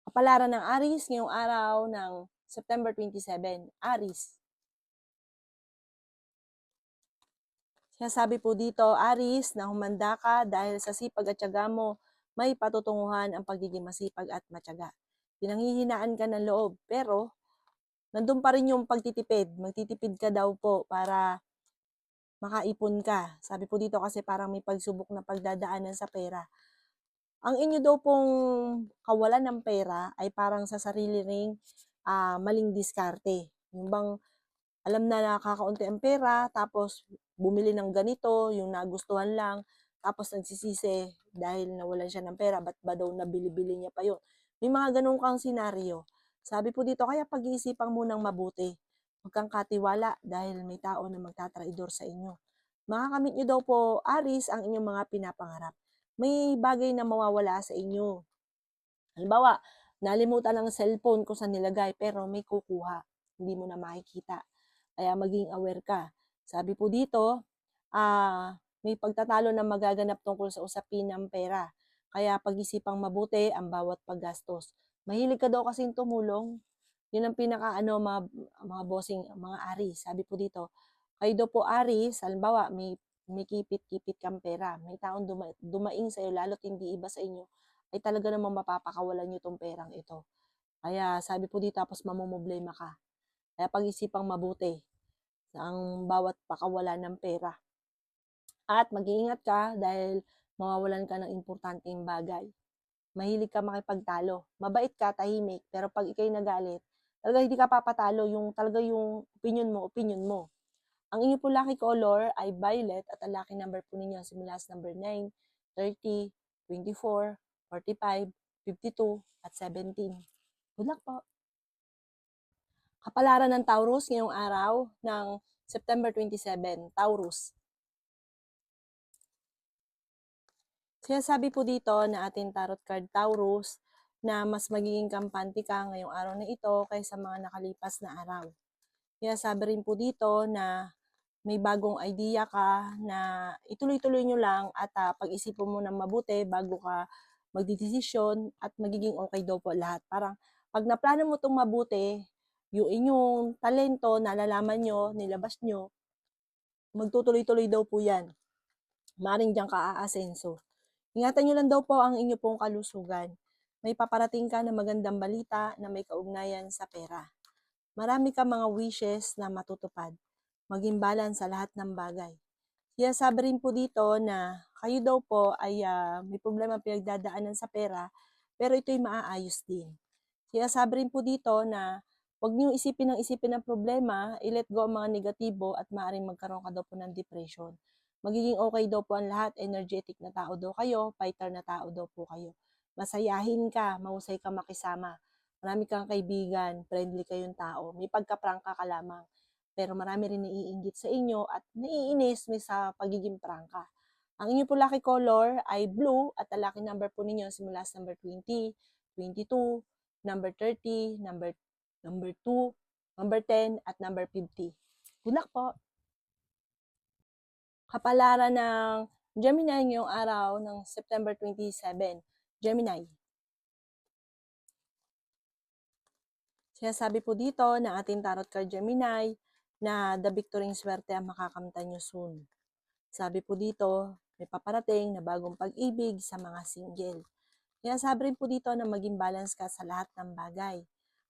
Kapalaran ng Aries ngayong araw ng September 27. Aries. Sinasabi po dito, Aries, na humanda ka dahil sa sipag at tiyaga mo, may patutunguhan ang pagiging masipag at matyaga. Pinanghihinaan ka ng loob, pero nandun pa rin yung pagtitipid. Magtitipid ka daw po para makaipon ka. Sabi po dito kasi parang may pagsubok na pagdadaanan sa pera. Ang inyo daw pong kawalan ng pera ay parang sa sarili ring maling diskarte. Yung bang alam na nakakaunti ang pera, tapos bumili ng ganito, yung nagustuhan lang, tapos nagsisisi dahil nawalan siya ng pera, ba't ba daw nabili-bili niya pa yun? May mga ganun kang senaryo. Sabi po dito, kaya pag-iisipan mo ng mabuti. Huwag kang katiwala dahil may tao na magtatraidor sa inyo. Makakamit nyo daw po, Aris, ang inyong mga pinapangarap. May bagay na mawawala sa inyo. Halimbawa, nalimutan ang cellphone kung saan nilagay pero may kukuha. Hindi mo na makikita. Kaya maging aware ka. Sabi po dito, may pagtatalo na magaganap tungkol sa usapin ng pera. Kaya pag-isipang mabuti ang bawat paggastos. Mahilig ka daw kasing tumulong. Yun ang mga bossing, mga Aris. Sabi po dito, kayo daw po Aris, halimbawa may kipit-kipit kang pera. May taong dumaing sa'yo, lalo't hindi iba sa inyo, ay talaga namang mapapakawalan nyo tong perang ito. Kaya sabi po dito, tapos mamumblema ka. Kaya pag-isipang mabuti ang bawat pakawalan ng pera. At mag-iingat ka dahil mawawalan ka ng importanteng bagay. Mahilig ka makipagtalo. Mabait ka, tahimik, pero pag ikay nagalit, talaga hindi ka papatalo, talaga yung opinion mo. Ang inyo po lucky color ay violet at ang lucky number po ninyo simula sa number 9, 30, 24, 45, 52, at 17. Good luck po! Kapalaran ng Taurus ngayong araw ng September 27, Taurus. Sinasabi po dito na ating tarot card Taurus na mas magiging kampante ka ngayong araw na ito kaysa mga nakalipas na araw. Sinasabi rin po dito na may bagong idea ka na ituloy-tuloy nyo lang at pag-isipan mo ng mabuti bago ka magdidesisyon at magiging okay daw po lahat. Parang pag naplano mo itong mabuti, yung inyong talento, nalalaman nyo, nilabas nyo, magtutuloy-tuloy daw po yan. Maring diyan ka aasenso. Ingatan nyo lang daw po ang inyo pong kalusugan. May paparating ka na magandang balita na may kaugnayan sa pera. Marami ka mga wishes na matutupad. Maging balance sa lahat ng bagay. Kaya sabi rin po dito na kayo daw po ay may problema pinagdadaanan sa pera, pero ito'y maaayos din. Kaya sabi rin po dito na huwag niyo isipin ng problema, i-let go ang mga negatibo at maaaring magkaroon ka daw po ng depression. Magiging okay daw po ang lahat, energetic na tao daw kayo, fighter na tao daw po kayo. Masayahin ka, mahusay ka makisama. Marami kang kaibigan, friendly kayong tao, may pagka-prangka ka lamang. Pero marami rin naiinggit sa inyo at naiinis may sa pagiging prangka. Ang inyo po lucky color ay blue at ang lucky number po ninyo simula sa number 20, 22, number 30, number 2, number 10, at number 50. Good luck po! Kapalaran ng Gemini ngayong araw ng September 27. Gemini. Sinasabi po dito ng ating tarot card Gemini na the victory swerte ang makakamtan nyo soon. Sabi po dito, may paparating na bagong pag-ibig sa mga single. Kaya sabi rin po dito na maging balance ka sa lahat ng bagay.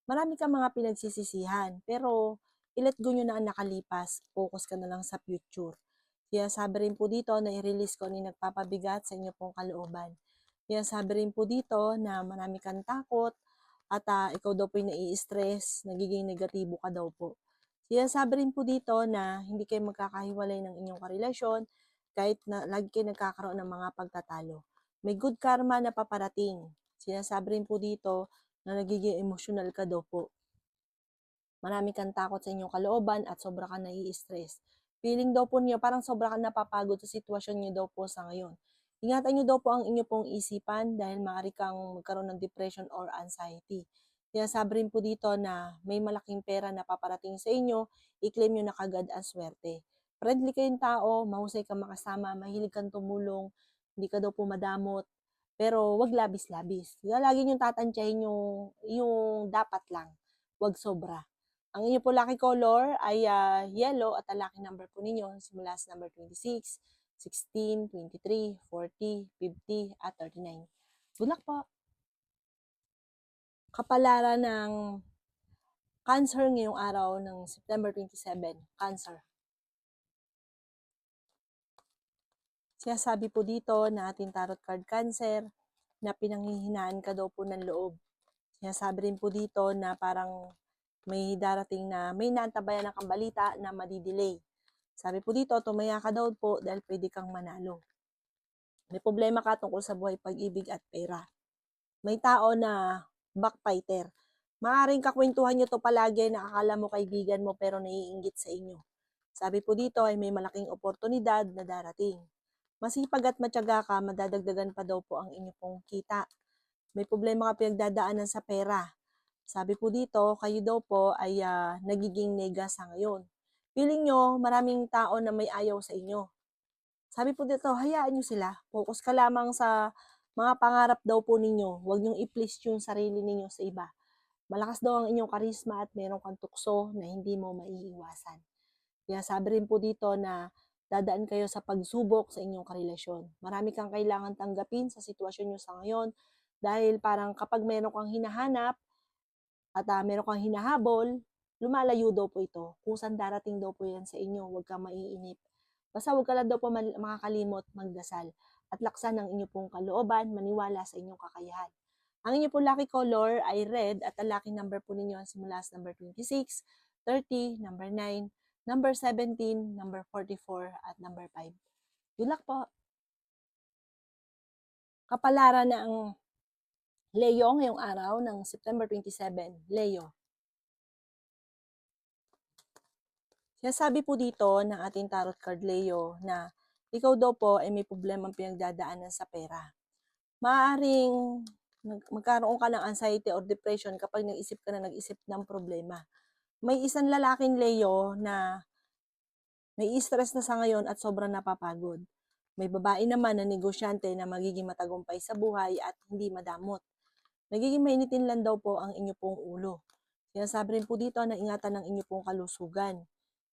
Marami kang mga pinagsisisihan, pero i-let go nyo na ang nakalipas. Focus ka na lang sa future. Kaya sabi rin po dito na i-release ko ang nagpapabigat sa inyo pong kalooban. Kaya sabi rin po dito na marami kang takot at ikaw daw po yung nai-stress, nagiging negatibo ka daw po. Kaya sabi rin po dito na hindi kayo magkakahiwalay ng inyong karelasyon kahit na lagi kayo nagkakaroon ng mga pagtatalo. May good karma na paparating. Sinasabi rin po dito na nagiging emotional ka daw po. Marami kang takot sa inyong kalooban at sobra ka nai-stress. Feeling daw po niyo parang sobra ka napapagod sa sitwasyon niyo daw po sa ngayon. Ingatan niyo daw po ang inyo pong isipan dahil maaari kang magkaroon ng depression or anxiety. Kaya sabi rin po dito na may malaking pera na paparating sa inyo, i-claim nyo na kagad ang swerte. Friendly kayong tao, mahusay kang makasama, mahilig kang tumulong, hindi ka daw po madamot, pero wag labis-labis. Lagi niyong tatantyahin yung dapat lang, wag sobra. Ang inyo po lucky color ay yellow at ang lucky number po ninyo simula sa number 26, 16, 23, 40, 50 at 39. Good luck po! Kapalaran ng Cancer ngayong araw ng September 27, Cancer. Sinasabi po dito na ating tarot card Cancer na pinanghihinaan ka daw po ng loob. Sinasabi rin po dito na parang may darating na may naantabayan na kang balita na madidelay. Sabi po dito, tumaya ka daw po dahil pwede kang manalo. May problema ka tungkol sa buhay, pag-ibig at pera. May tao na backbiter. Maaring kakwentuhan nyo to palagi na akala mo kaibigan mo pero naiinggit sa inyo. Sabi po dito ay may malaking oportunidad na darating. Masipag at matyaga ka, madadagdagan pa daw po ang inyo pong kita. May problema ka pinagdadaanan sa pera. Sabi po dito, kayo daw po ay nagiging nega sa ngayon. Feeling nyo, maraming tao na may ayaw sa inyo. Sabi po dito, hayaan nyo sila. Focus ka lamang sa mga pangarap daw po ninyo. Huwag nyong i-please yung sarili ninyo sa iba. Malakas daw ang inyong karisma at meron kang tukso na hindi mo maiiwasan. Kaya sabi rin po dito na dadaan kayo sa pagsubok sa inyong karelasyon. Marami kang kailangan tanggapin sa sitwasyon nyo sa ngayon dahil parang kapag meron kang hinahanap at meron kang hinahabol, lumalayo daw po ito. Kusang darating daw po yan sa inyo. Huwag kang maiinip. Basta huwag ka lang daw po makakalimot magdasal at laksan ang inyong pong kalooban, maniwala sa inyong kakayahan. Ang inyong pong lucky color ay red at ang lucky number po ninyo simula sa number 26, 30, number 9, number 17, number 44, at number 5. Good luck po! Kapalaran ng Leo ngayong araw ng September 27, Leo. Sinasabi po dito ng ating tarot card Leo na ikaw daw po ay may problemang pinagdadaanan sa pera. Maaaring magkaroon ka ng anxiety or depression kapag nag-isip ka na nag-isip ng problema. May isang lalaking Leo na may stress na sa ngayon at sobrang napapagod. May babae naman na negosyante na magiging matagumpay sa buhay at hindi madamot. Nagiging mainitin lang daw po ang inyo pong ulo. Sinasabi rin po dito na ingatan ng inyo pong kalusugan.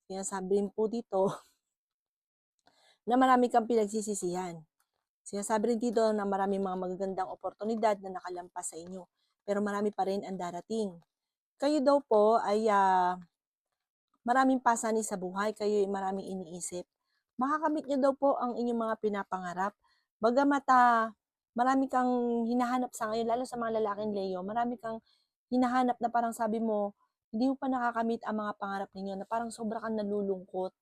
Sinasabi rin po dito na marami kang pinagsisisihan. Sinasabi rin dito na maraming mga magagandang oportunidad na nakalampas sa inyo. Pero marami pa rin ang darating. Kayo daw po ay maraming pasanin sa buhay, kayo ay maraming iniisip. Makakamit nyo daw po ang inyong mga pinapangarap. Bagamat marami kang hinahanap sa ngayon, lalo sa mga lalaking Leo, marami kang hinahanap na parang sabi mo, hindi mo pa nakakamit ang mga pangarap ninyo, na parang sobra kang nalulungkot.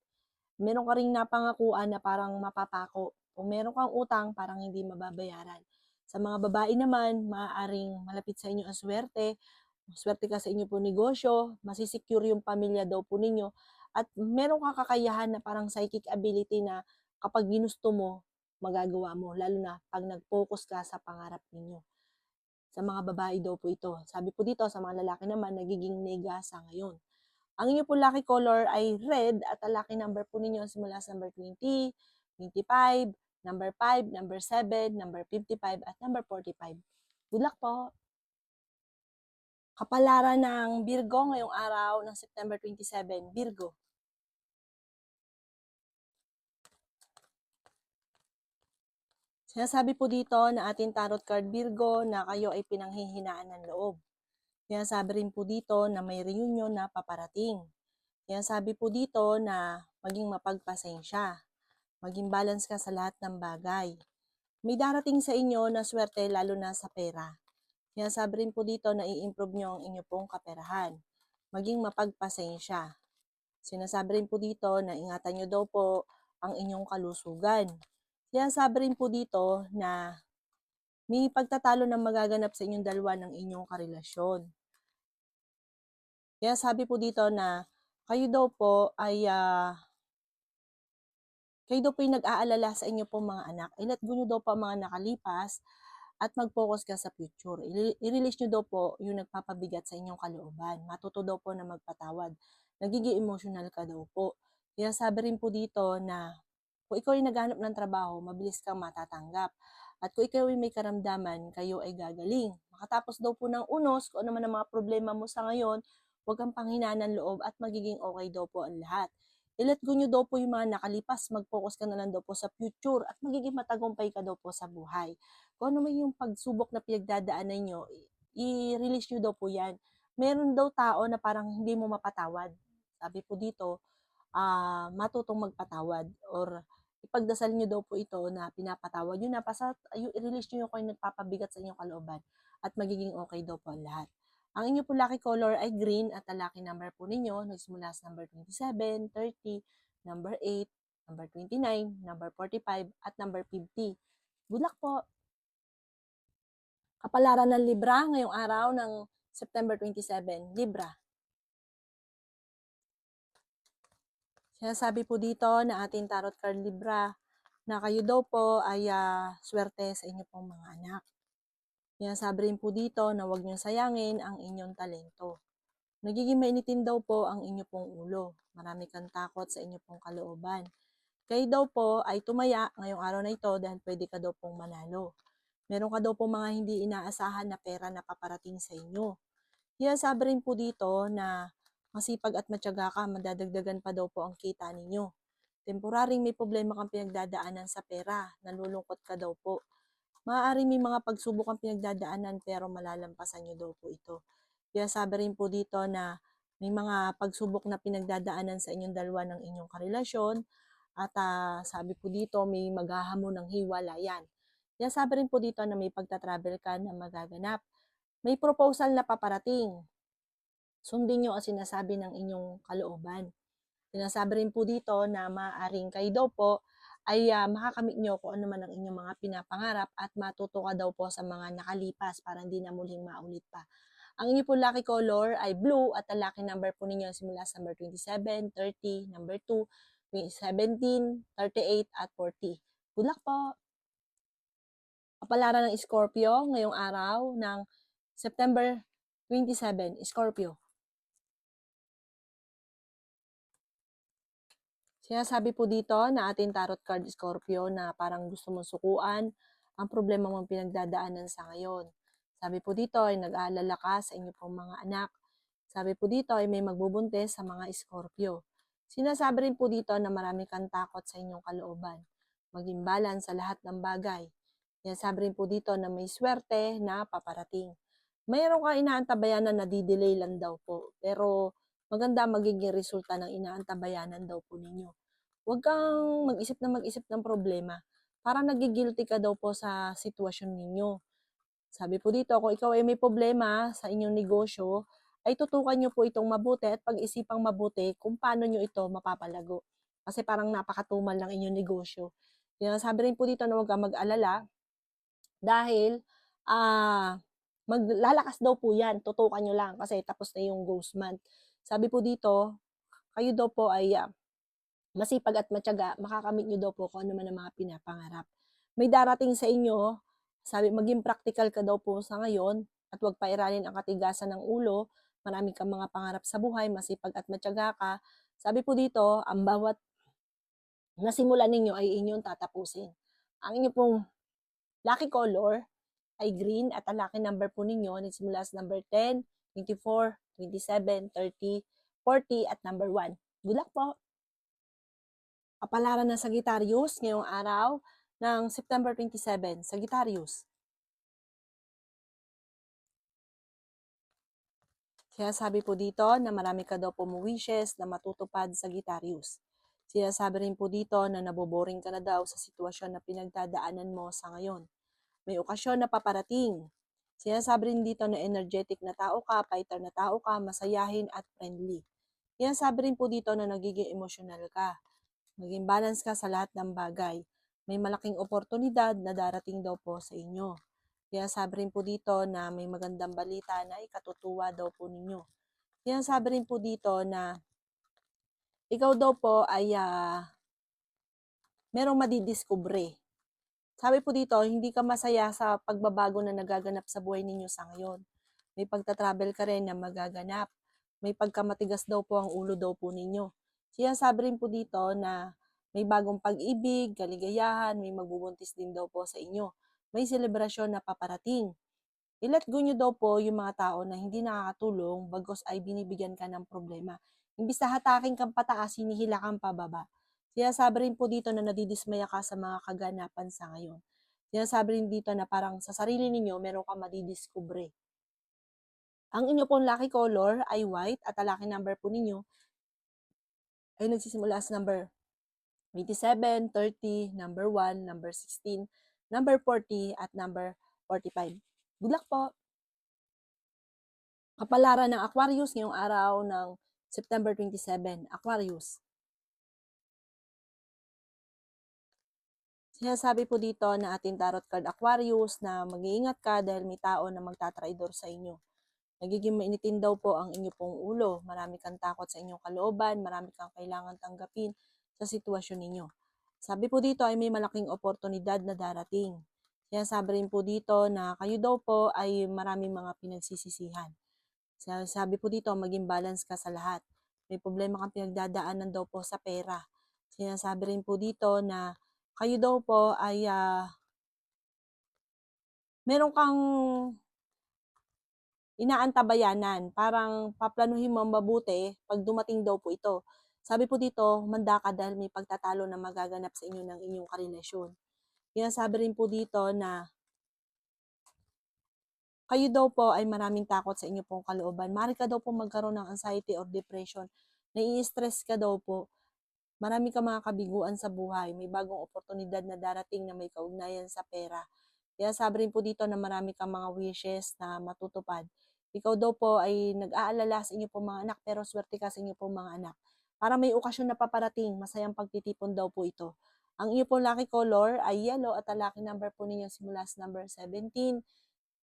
Meron ka ring napangakuan na parang mapapako. Kung meron kang utang, parang hindi mababayaran. Sa mga babae naman, maaaring malapit sa inyo ang swerte. Swerte ka sa inyo po negosyo, masisecure yung pamilya daw po ninyo. At meron kang kakayahan na parang psychic ability na kapag ginusto mo, magagawa mo. Lalo na pag nag-focus ka sa pangarap ninyo. Sa mga babae daw po ito. Sabi po dito, sa mga lalaki naman, nagiging nega sa ngayon. Ang inyo po lucky color ay red at ang lucky number po ninyo simula sa number 20, 25, number 5, number 7, number 55, at number 45. Good luck po! Kapalaran ng Virgo ngayong araw ng September 27, Virgo. Sinasabi po dito na ating tarot card Virgo na kayo ay pinanghihinaan ng loob. Sinasabi rin po dito na may reunion na paparating. Sinasabi po dito na maging mapagpasensya. Maging balance ka sa lahat ng bagay. May darating sa inyo na swerte lalo na sa pera. Sinasabi rin po dito na i-improve nyo ang inyo pong kaperahan. Maging mapagpasensya. Sinasabi rin po dito na ingatan nyo daw po ang inyong kalusugan. Sinasabi rin po dito na may pagtatalo na magaganap sa inyong dalawa ng inyong karelasyon. Kaya sabi po dito na kayo daw po ay nag-aalala sa inyo pong mga anak. I-let go nyo daw po ang mga nakalipas at mag-focus ka sa future. I-release nyo daw po yung nagpapabigat sa inyong kalooban. Matuto daw po na magpatawad. Nagiging emotional ka daw po. Kaya sabi rin po dito na kung ikaw ay naghanap ng trabaho, mabilis kang matatanggap. At kung ikaw ay may karamdaman, kayo ay gagaling. Makatapos daw po ng unos, kung ano man ang mga problema mo sa ngayon, huwag kang panghinaan ng loob at magiging okay daw po ang lahat. I-let go nyo daw po yung mga nakalipas, mag-focus ka na lang daw po sa future at magiging matagumpay ka daw po sa buhay. Kung ano man yung pagsubok na pinagdadaanan nyo, i-release nyo daw po yan. Meron daw tao na parang hindi mo mapatawad. Sabi po dito, matutong magpatawad or ipagdasal nyo daw po ito na pinapatawad nyo na i-release nyo yung kung nagpapabigat sa inyong kalooban at magiging okay daw po ang lahat. Ang inyo po lucky color ay green at ang lucky number po ninyo nagsimula sa number 27, 30, number 8, number 29, number 45, at number 50. Good luck po! Kapalaran ng Libra ngayong araw ng September 27, Libra. Sinasabi po dito na ating tarot card Libra na kayo daw po ay swerte sa inyo pong mga anak. Sinasabi rin po dito na huwag niyong sayangin ang inyong talento. Nagiging mainitin daw po ang inyo pong ulo. Marami kang takot sa inyo pong kalooban. Kayo daw po ay tumaya ngayong araw na ito dahil pwede ka daw pong manalo. Meron ka daw po mga hindi inaasahan na pera na paparating sa inyo. Sinasabi rin po dito na masipag at matyaga ka, madadagdagan pa daw po ang kita ninyo. Temporaring may problema kang pinagdadaanan sa pera, nalulungkot ka daw po. Maaaring may mga pagsubok kang pinagdadaanan pero malalampasan nyo daw po ito. Sinasabi rin po dito na may mga pagsubok na pinagdadaanan sa inyong dalawa ng inyong karelasyon at sabi po dito may maghahamon ng hiwalayan. Sinasabi rin po dito na may pagta-travel ka na magaganap. May proposal na paparating. Sundin nyo ang sinasabi ng inyong kalooban. Sinasabi rin po dito na maaaring kayo daw po ay makakamit nyo kung ano man ang inyong mga pinapangarap at matuto ka daw po sa mga nakalipas para hindi na muling maulit pa. Ang inyo po lucky color ay blue at ang lucky number po ninyo simula sa number 27, 30, number 2, 17, 38 at 40. Good luck po! Kapalaran ng Scorpio ngayong araw ng September 27, Scorpio. Sinasabi po dito na ating tarot card Scorpio na parang gusto mong sukuan ang problema mong pinagdadaanan sa ngayon. Sabi po dito ay nag-aalala ka sa inyo pong mga anak. Sabi po dito ay may magbubuntis sa mga Scorpio. Sinasabi rin po dito na marami kang takot sa inyong kalooban. Maging balance sa lahat ng bagay. Sinasabi rin po dito na may swerte na paparating. Mayroon ka inaantabayanan na di-delay lang daw po. Pero maganda magiging resulta ng inaantabayanan daw po ninyo. Huwag kang mag-isip ng problema. Parang nagigilty ka daw po sa sitwasyon ninyo. Sabi po dito, kung ikaw ay may problema sa inyong negosyo, ay tutukan nyo po itong mabuti at pag-isipang mabuti kung paano nyo ito mapapalago. Kasi parang napakatumal ng inyong negosyo. Sabi rin po dito na huwag kang mag-alala dahil maglalakas daw po yan. Tutukan nyo lang kasi tapos na yung ghost month. Sabi po dito, kayo daw po ay masipag at matyaga, makakamit nyo daw po kung ano man ang mga pinapangarap. May darating sa inyo, sabi maging practical ka daw po sa ngayon at huwag pairalin ang katigasan ng ulo. Marami kang mga pangarap sa buhay, masipag at matyaga ka. Sabi po dito, ang bawat nasimulan ninyo ay inyong tatapusin. Ang inyo pong lucky color ay green at ang lucky number po ninyo nagsimula sa number 10, 24, 27, 30, 40 at number 1. Good luck po! Kapalaran ng Sagittarius ngayong araw ng September 27, Sagittarius. Sinasabi po dito na marami ka daw po wishes na matutupad, Sagittarius. Sinasabi rin po dito na naboboring ka na daw sa sitwasyon na pinagdadaanan mo sa ngayon. May okasyon na paparating. Sinasabi rin dito na energetic na tao ka, fighter na tao ka, masayahin at friendly. Sinasabi rin po dito na nagiging emosyonal ka. Maging balance ka sa lahat ng bagay. May malaking oportunidad na darating daw po sa inyo. Sinasabi rin po dito na may magandang balita na ikatutuwa daw po ninyo. Sinasabi rin po dito na ikaw daw po ay merong madidiskubre. Sabi po dito, hindi ka masaya sa pagbabago na nagaganap sa buhay ninyo sa ngayon. May pagta-travel ka rin na magaganap. May pagkamatigas daw po ang ulo daw po ninyo. Sinasabi rin po dito na may bagong pag-ibig, kaligayahan, may magbubuntis din daw po sa inyo. may selebrasyon na paparating. I-let go nyo daw po yung mga tao na hindi nakakatulong bagos ay binibigyan ka ng problema. Imbis na hataking kang pataas, hinihila kang pababa. Sinasabi rin po dito na nadidismaya ka sa mga kaganapan sa ngayon. Sinasabi rin dito na parang sa sarili ninyo, meron kang madidiskubre. Ang inyo pong lucky color ay white at ang lucky number po ninyo ay nagsisimula sa number 27, 30, number 1, number 16, number 40, at number 45. Good luck po! Kapalaran ng Aquarius ngayong araw ng September 27, Aquarius. Sinasabi po dito na ating tarot card Aquarius na mag-iingat ka dahil may tao na magtatraidor sa inyo. Nagiging mainitin daw po ang inyo pong ulo. Marami kang takot sa inyong kalooban, marami kang kailangan tanggapin sa sitwasyon ninyo. Sabi po dito ay may malaking oportunidad na darating. Sinasabi rin po dito na kayo daw po ay maraming mga pinagsisisihan. Sabi po dito, maging balance ka sa lahat. May problema kang pinagdadaanan daw po sa pera. Sinasabi rin po dito na kayo daw po ay meron kang inaantabayanan. Parang paplanuhin mo mabuti pag dumating daw po ito. Sabi po dito, manda ka dahil may pagtatalo na magaganap sa inyo ng inyong karelasyon. Sinasabi rin po dito na kayo daw po ay maraming takot sa inyo pong kalooban. Maaari ka daw po magkaroon ng anxiety or depression. Nai-stress ka daw po. Marami ka mga kabiguan sa buhay. May bagong oportunidad na darating na may kaugnayan sa pera. Kaya sabi rin po dito na marami kang mga wishes na matutupad. Ikaw daw po ay nag-aalala sa inyo pong mga anak pero swerte ka sa inyo pong mga anak. Para may okasyon na paparating, masayang pagtitipon daw po ito. Ang iyo pong lucky color ay yellow at ang lucky number po ninyo simula sa number 17,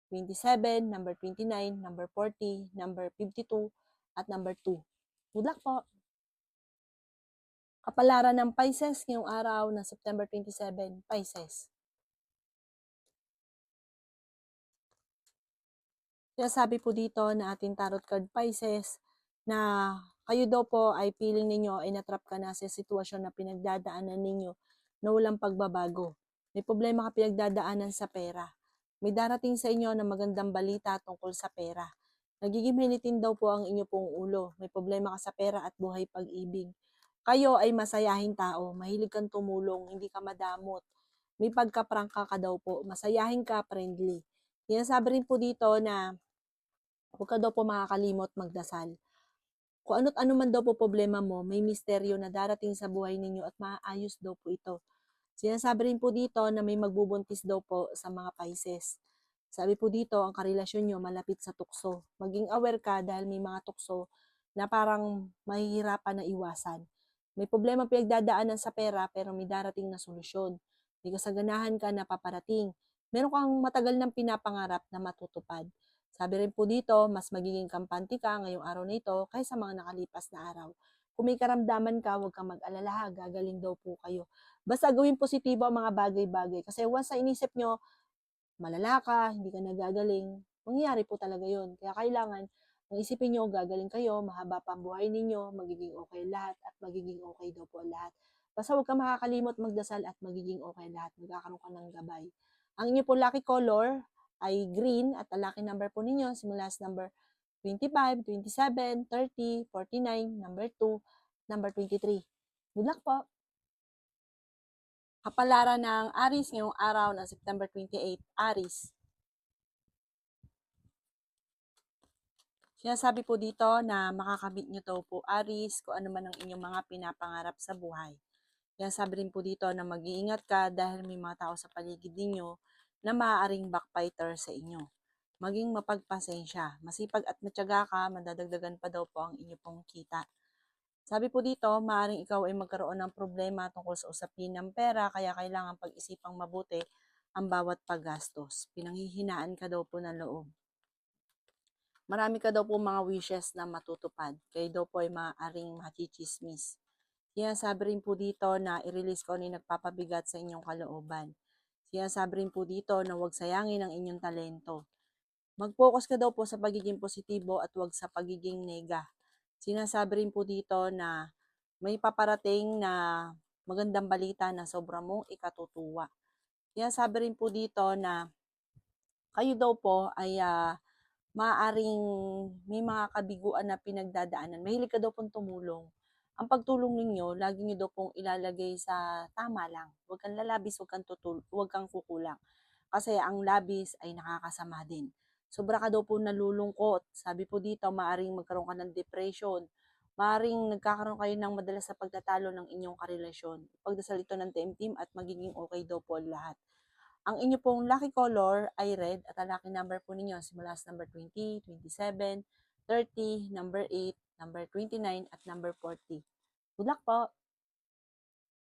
27, number 29, number 40, number 52, at number 2. Good luck po! Kapalaran ng Pisces ngayong araw ng September 27, Pisces. Kaya sabi po dito na ating tarot card Pisces na kayo daw po ay feeling ninyo ay natrap ka na sa sitwasyon na pinagdadaanan ninyo na walang pagbabago. May problema ka pinagdadaanan sa pera. May darating sa inyo na magandang balita tungkol sa pera. Nagiging mainitin daw po ang inyo pong ulo. May problema ka sa pera at buhay pag-ibig. Kayo ay masayahing tao. Mahilig kang tumulong, hindi ka madamot. May pagkaprangka ka daw po. Masayahin ka, friendly. Sinasabi rin po dito na huwag ka daw po makakalimot magdasal. Kung ano't ano man daw po problema mo, may misteryo na darating sa buhay ninyo at maayos daw po ito. Sinasabi rin po dito na may magbubuntis daw po sa mga Pisces. Sabi po dito, ang karelasyon nyo malapit sa tukso. Maging aware ka dahil may mga tukso na parang mahihirapan na iwasan. May problema pinagdadaanan sa pera pero may darating na solusyon. May kasaganahan ka na paparating. Meron kang matagal ng pinapangarap na matutupad. Sabi rin po dito, mas magiging kampante ka ngayong araw na ito kaysa mga nakalipas na araw. Kung may karamdaman ka, huwag kang mag-alala, gagaling daw po kayo. Basta gawin positibo ang mga bagay-bagay. Kasi once sa inisip nyo, malala ka, hindi ka nagagaling, mangyayari po talaga yon. Kaya kailangan, ang isipin nyo, gagaling kayo, mahaba pa ang buhay ninyo, magiging okay lahat, at magiging okay daw po lahat. Basta huwag kang makakalimot magdasal at magiging okay lahat. Magkakaroon ka ng gabay. Ang inyo po lucky color ay green at ang lucky number po ninyo simula sa number 25, 27, 30, 49, number 2, number 23. Good luck po! Kapalaran ng Aries ngayong araw ng September 28, Aries. Sinasabi po dito na makakamit nyo daw po Aries kung ano man ang inyong mga pinapangarap sa buhay. Sinasabi rin po dito na mag-iingat ka dahil may mga tao sa paligid ninyo na maaaring backbiter sa inyo. Maging mapagpasensya, masipag at matyaga ka, madadagdagan pa daw po ang inyo pong kita. Sabi po dito, maaaring ikaw ay magkaroon ng problema tungkol sa usapin ng pera kaya kailangan pag-isipang mabuti ang bawat paggastos. Pinanghihinaan ka daw po ng loob. Marami ka daw po mga wishes na matutupad. Kayo daw po ay maaaring machichismis. Sinasabi rin po dito na i-release ko ni nagpapabigat sa inyong kalooban. Sinasabi rin po dito na huwag sayangin ang inyong talento. Mag-focus ka daw po sa pagiging positibo at huwag sa pagiging nega. Sinasabi rin po dito na may paparating na magandang balita na sobra mong ikatutuwa. Sabi rin po dito na kayo daw po ay maaaring may mga kabiguan na pinagdadaanan. Mahilig ka daw pong tumulong. Ang pagtulong ninyo, lagi niyo daw pong ilalagay sa tama lang. Huwag kang lalabis, huwag kang kukulang. Kasi ang labis ay nakakasama din. Sobra ka daw po nalulungkot. Sabi po dito, maaring magkaroon ka ng depression. Maaring nagkakaroon kayo ng madalas sa pagtatalo ng inyong karelasyon. Pagdasal ito ng team at magiging okay daw po lahat. Ang inyo pong lucky color ay red at ang lucky number po ninyo simula sa number 20, 27, 30, number 8, number 29 at number 40. Good luck po!